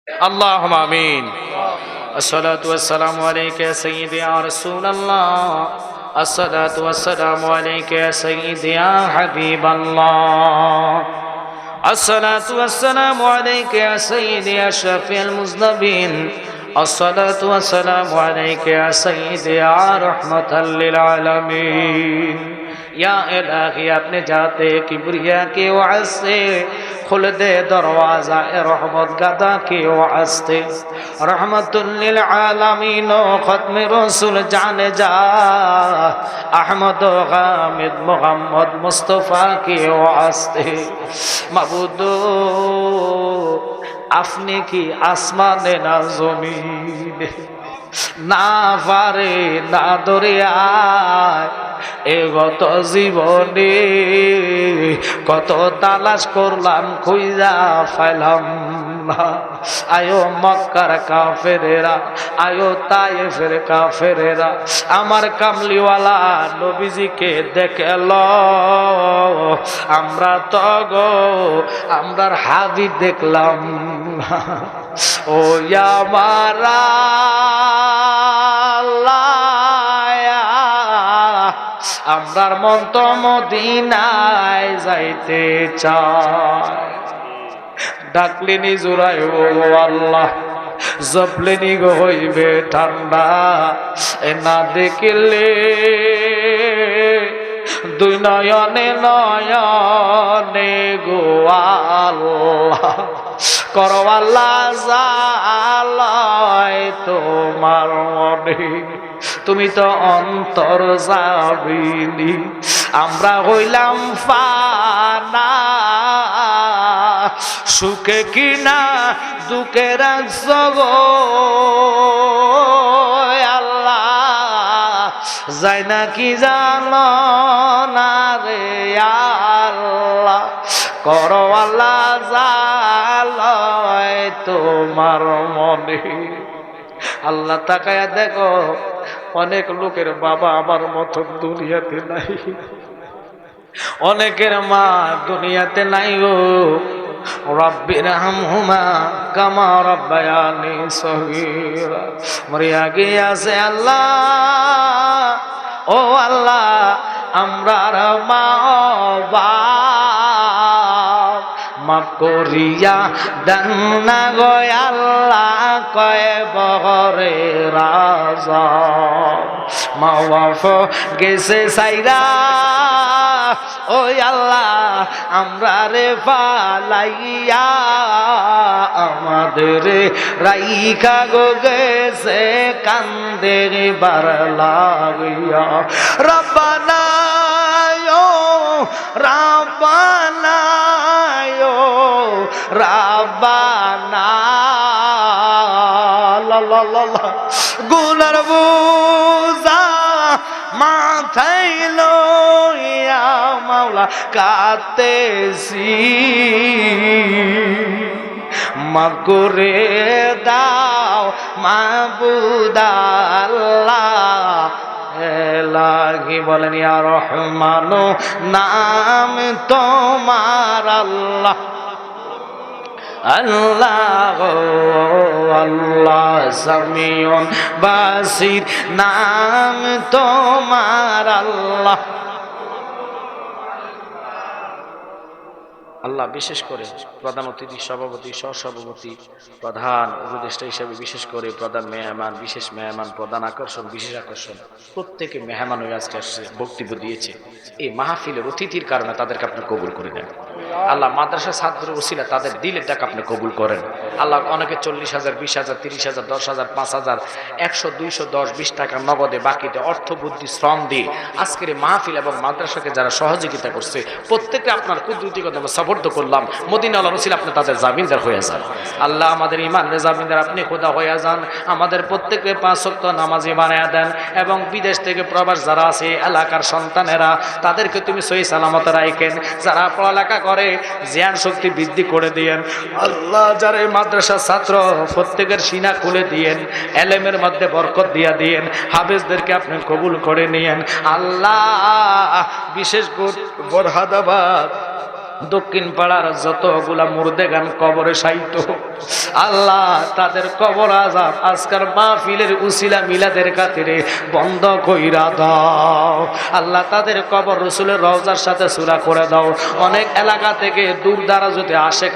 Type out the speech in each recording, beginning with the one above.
আল্লাহুম্মা আমিন। আসসালাতু ওয়াসসালামু আলাইকা ইয়া সাইয়্যিদি ইয়া রাসূলুল্লাহ। আসসালাতু ওয়াসসালামু আলাইকা ইয়া সাইয়্যিদি ইয়া হাবিবাল্লাহ। আসসালাতু ওয়াসসালামু আলাইকা ইয়া সাইয়্যিদি ইয়া শাফিউল মুযনিবিন। আসসালাতু ওয়াসসালামু আলাইকা ইয়া সাইয়্যিদি ইয়া রাহমাতাল লিল আলামিন। या इलाही अपने जाते किबरिया के वास्ते खुल दे दरवाजा रहमत गदा के वास्ते रहमतुल लिल आलमीन खत्म रसूल जाने जा अहमद गामिद मोहम्मद मुस्तफा के वास्ते माबूद আপনি কি আসমানে না জমিনে না পারে না দরিয়ায় এগত জীবনে কত তালাশ করলাম খুঁজা পাইলাম না। আয়ো মক্কার কাফেরেরা, আয়ো তায়েফের কাফেরেরা, আমার কামলিওয়ালা নবীজিকে দেখল। আমরা তো গো আমরার হাবিব দেখলাম। ও আমারা আমরার মন তো মদিনায় যাইতে চায়। ডাকলেনি জোড়ায় ও আল্লাহ, জপলেনি গো হইবে ঠান্ডা। এ না দেখিলে দুই নয়নে নয়নে গো আল্লাহ করো আল্লাহ জালায় তোমার মনে। তুমি তো অন্তর যাবিনি, আমরা হইলাম ফানা। সুখে কিনা দুঃখে রাখছ গো আল্লাহ, যাই না কি জানো না রে আল্লাহ। করো আল্লাহ জালায় তোমার মনে। আল্লাহ তাকায়া দেখো, অনেক লোকের বাবা আমার মতো দুনিয়াতে নাই, অনেকের মা দুনিয়াতে নাই গো। রব্বিরহামহুমা কামা রাব্বায়ানি সগীরা। মরিয়া গিয়াছে আল্লাহ, ও আল্লাহ আমরার মা বাপ মাফ করিয়া দেন না গো আল্লাহ। কয়ে বহরে রাজা মা বাপ গেছে সাইরা, ও আল্লাহ আমরা রে ফালাইয়া আমাদের রাইখা গো গেছে কান্দে বার লাগিয়া। রব্বানা ও রব্বানা ও রব্বানা লা লা লা লা গুনার বুঝা মাথায় লইয়া মাওলা কাঁদতেছি। মাফ করে দাও মাবুদ আল্লাহ। এলাহি বলেন ইয়া রহমান, নাম তোমার আল্লাহ। আল্লাহ আল্লাহ সামিউন বাসির, নাম তোমার আল্লাহ। আল্লাহ বিশেষ করে প্রধান অতিথি, সভাপতি, সহসভাপতি, প্রধান উপদেষ্টা হিসেবে বিশেষ করে প্রধান মেহমান, বিশেষ মেহমান, প্রধান আকর্ষণ, বিশেষ আকর্ষণ, প্রত্যেকে মেহমান হয়ে আজকে আসছে, বক্তব্য দিয়েছে। এই মাহফিলের অতিথির কারণে তাদেরকে আপনি কবুল করে দেন আল্লাহ। মাদ্রাসা ছাত্রের ওসিলা তাদের দিলের টাকা আপনি কবুল করেন আল্লাহ। অনেকে 40,000, 20,000, 30,000, 10,000, 5,000, 100, 200, 10, 20 টাকা নগদে, বাকিতে অর্থ, বুদ্ধি, শ্রম দিয়ে আজকের মাহফিল এবং মাদ্রাসাকে যারা সহযোগিতা করছে প্রত্যেককে আপনার কুদরতি সাপোর্ট করলাম। মদিনা আল্লাহ রসুল আপনি তাদের জামিনদার হয়ে যান আল্লাহ। আমাদের ইমানের জামিনদার আপনি খোদা হয়ে যান। আমাদের প্রত্যেককে 5 ওয়াক্ত নামাজি বানায়া দেন এবং বিদেশ থেকে প্রবাস যারা আছে এলাকার সন্তানেরা তাদেরকে তুমি সহি সালামত রাখেন। যারা পড়ালেখা করে জ্ঞান শক্তি বৃদ্ধি করে দিয়েন আল্লাহ। যারা এই মাদ্রাসার ছাত্র প্রত্যেকের সিনা খুলে দিয়েন, এলেমের মধ্যে বরকত দিয়া দিয়েন। হাফেজদেরকে আপনি কবুল করে নিয়েন আল্লাহ। বিশেষ করে বরহাদাবাদ দক্ষিণ পাড়ার যতগুলা মুর্দেগান কবরে সাইত, আল্লাহ তাদের কবর আযাব আজকের মাহফিলের উসিলা মিলাদের খাতিরে বন্ধ কইরা দাও। আল্লাহ তাদের কবর রাসূলের রওজার সাথে সূরা করে দাও। অনেক এলাকা থেকে দূর দারাজ হতে আসে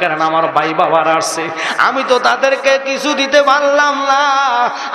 কারণ আমার ভাই বাবার আসছে, আমি তো তাদেরকে কিছু দিতে পারলাম না,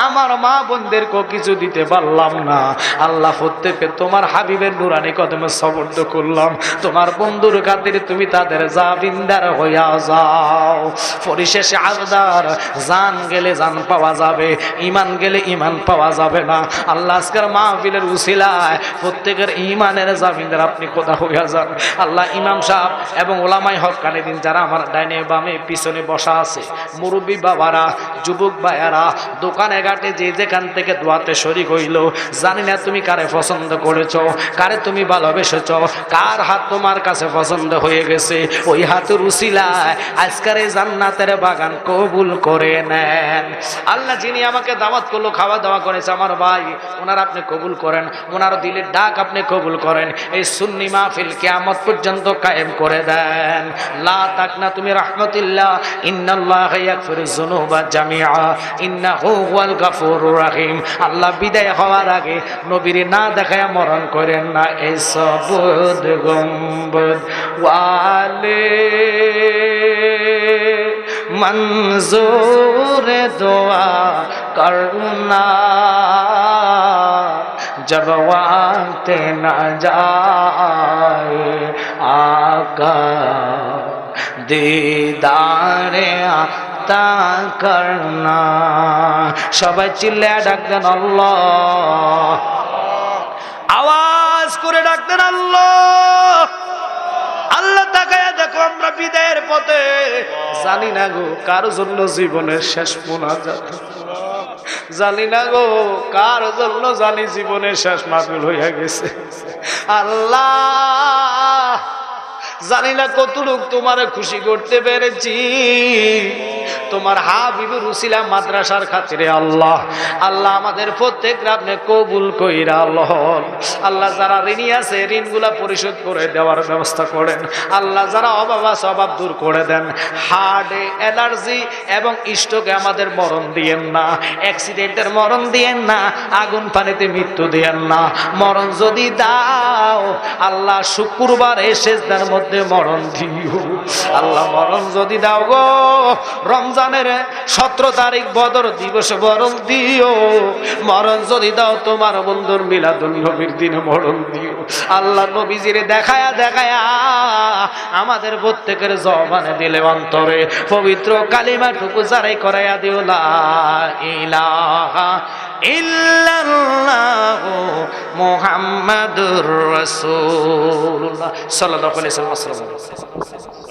আমার মা বোনদেরকেও কিছু দিতে পারলাম না। আল্লাহ প্রত্যেককে তোমার হাবিবের নুরানি কদমে সবর্দ করলাম। তোমার বন্ধুর খাতিরে তুমি তাদের জামিনদার হইয়া যাও। পরিশেষে আবদার, জান গেলে জান পাওয়া যাবে, ঈমান গেলে ঈমান পাওয়া যাবে না। আল্লাহ আজকের মাহফিলের উসিলায় প্রত্যেকের ঈমানের জামিনদার আপনি খোদা হইয়া যান। আল্লাহ ইমাম সাহেব এবং ওলামায়ে হক্কানি দিন যারা আমার ডাইনে বামে পিছনে বসা আছে, মুরব্বী বাবারা, যুবক ভাইয়ারা, দোকানে ঘাটে যে যেখান থেকে দোয়াতে শরীক হইল, জানি না তুমি কারে পছন্দ করেছো, কারে তুমি ভালোবেসেছ, কার হাত তোমার কাছে পছন্দ হয়ে গেছে, ওই হাতের উসিলায় আজকের এই জান্নাতের বাগান কবুল করে নেন। আল্লাহ যিনি আমাকে দাওয়াত করলো, খাওয়া দাওয়া করেছে আমার ভাই, ওনার আপনি কবুল করেন, ওনার দিলের ডাক আপনি কবুল করেন। এই সুন্নি মাহফিল কিয়ামত পর্যন্ত কায়েম করে দেন। লা তাকনা তুমি রাহমাতিল্লাহ, ইন্নাল্লাহা ইয়াগফিরুয যুনুবা জামিআ ইন্নাহু হুয়াল গাফুরুর রহিম। আল্লাহ বিদায় হওয়ার আগে নবীর না দেখায়া মরণ করেন না। এই সবুদ গম্বুদ ওয়ালে मंजूर दुआ करना, जब वक्त न जाए आका दीदारे आता करना। সবাই চিল্লায়া ডাকতেন আল্লাহ, আওয়াজ করে ডাকতেন আল্লাহ। আল্লাহ তাকায়া দেখো আমরা বিদায়ের পথে, জানি না গো কার জন্য জীবনের শেষ মোনাজাত, জানি না গো কার জন্য জানি জীবনের শেষ মাহফিল হইয়া গেছে। আল্লাহ জানি না কতটুক তোমারে খুশি করতে পেরেছি। তোমার হাবিবের উসিলা মাদ্রাসার খাতিরে আল্লাহ, আল্লাহ আমাদের প্রত্যেককে আপনি কবুল কইরা আল্লাহ। আল্লাহ যারা ঋণী আছে ঋণগুলা পরিশোধ করে দেওয়ার ব্যবস্থা করেন। আল্লাহ যারা অভাব আছে অভাব দূর করে দেন। হার্টে অ্যালার্জি এবং স্ট্রোকে আমাদের মরণ দিয়েন না, অ্যাক্সিডেন্টের মরণ দিয়েন না, আগুন পানিতে মৃত্যু দিয়েন না। মরণ যদি দাও আল্লাহ শুক্রবার সেজদার মধ্যে মরণ দিও। আল্লাহ মরণ যদি দাও গো রমজানের 17 তারিখ বদর দিবস মরণ দিও। মরণ যদি দাও তোমার বন্ধুর মিলাদুন নবীর দিনে মরণ দিও। আল্লাহ নবীজিরে দেখায়া দেখায়া আমাদের প্রত্যেকের জবানে দিলে অন্তরে পবিত্র কালিমাটুকু জারি করাইয়া দিও, লা ইলাহা ইল্লাল্লাহু মুহাম্মাদুর রাসূলুল্লাহ সাল্লাল্লাহু আলাইহি ওয়াসাল্লাম।